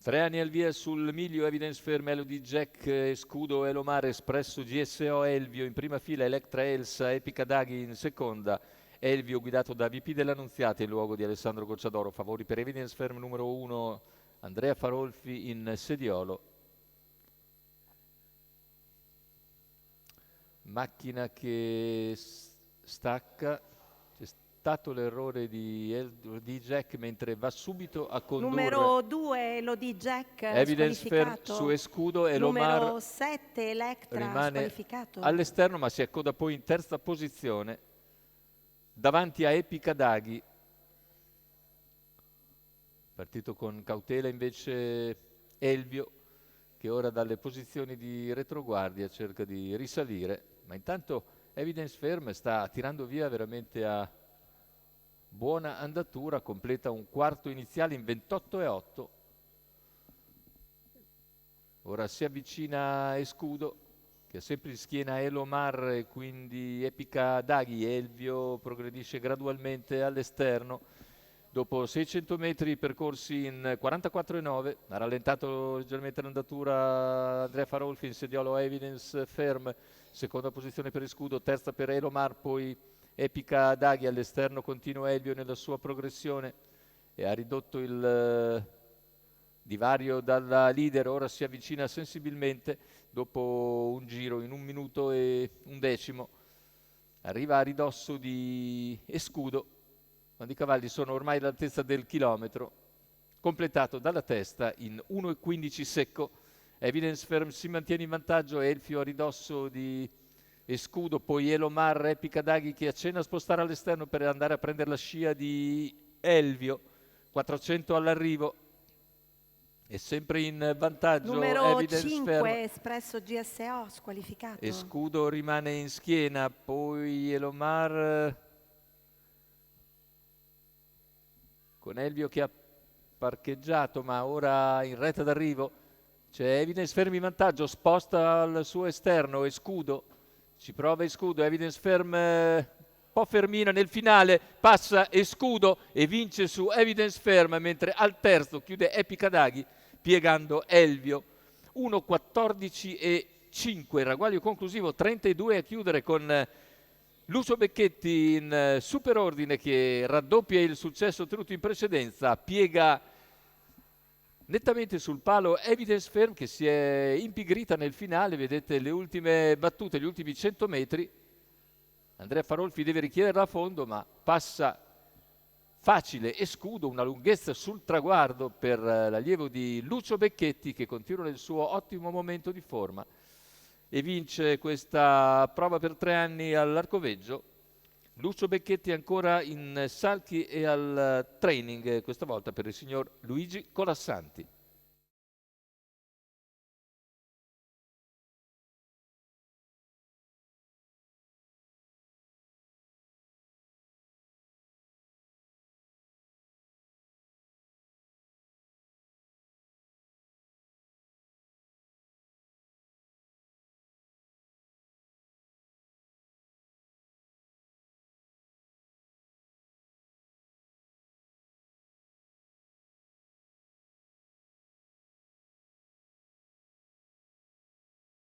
3 anni al via sul miglio, Evidence Fair, Melody Jack, Scudo, Elomar, Espresso, GSO, Elvio in prima fila, Electra Elsa, Epica Daghi in seconda, Elvio guidato da VP dell'Annunziata in luogo di Alessandro Gocciadoro, favori per Evidence Fair numero 1, Andrea Farolfi in sediolo. Macchina che stacca, c'è stato l'errore di Jack mentre va subito a condurre. Numero 2 Elodie Jack Evidence Fair squalificato. su Escudo e Lomar Numero 7 Electra rimane squalificato. all'esterno ma si accoda poi in terza posizione davanti a Epica Daghi. Partito con cautela invece Elvio, che ora dalle posizioni di retroguardia cerca di risalire, ma intanto Evidence Fair sta tirando via veramente a buona andatura, completa un quarto iniziale in 28,8. Ora si avvicina Escudo, che ha sempre in schiena Elomar e quindi Epica Daghi. Elvio progredisce gradualmente all'esterno. Dopo 600 metri percorsi in 44,9, ha rallentato leggermente l'andatura Andrea Farolfi in sediolo Evidence Firm, seconda posizione per Escudo, terza per Elomar, poi Epica Daghi, all'esterno continua Elvio nella sua progressione e ha ridotto il divario dalla leader, ora si avvicina sensibilmente dopo un giro in 1 minuto e 1 decimo. Arriva a ridosso di Escudo, quando i cavalli sono ormai all'altezza del chilometro, completato dalla testa in 1,15 secco. Evidence Firm si mantiene in vantaggio, Elfio a ridosso di Escudo, poi Elomar, Epica Daghi che accenna a spostare all'esterno per andare a prendere la scia di Elvio, 400 all'arrivo. È sempre in vantaggio Numero Evidence 5 Firm. Espresso GSO squalificato. Escudo rimane in schiena, poi Elomar con Elvio che ha parcheggiato ma ora in retta d'arrivo. C'è Evidence Firm in vantaggio, sposta al suo esterno Escudo, ci prova Escudo, Evidence Firm un po' fermina nel finale, passa Escudo e vince su Evidence Firm, mentre al terzo chiude Epica Daghi piegando Elvio. 1,14 e 5, ragguaglio conclusivo, 32 a chiudere con Lucio Becchetti in superordine che raddoppia il successo ottenuto in precedenza, piega nettamente sul palo Evidence Firm che si è impigrita nel finale, vedete le ultime battute, gli ultimi 100 metri. Andrea Farolfi deve richiederla a fondo ma passa facile Escudo, una lunghezza sul traguardo per l'allievo di Lucio Becchetti che continua nel suo ottimo momento di forma e vince questa prova per 3 anni all'Arcoveggio. Lucio Becchetti ancora in salchi e al training, questa volta per il signor Luigi Colassanti.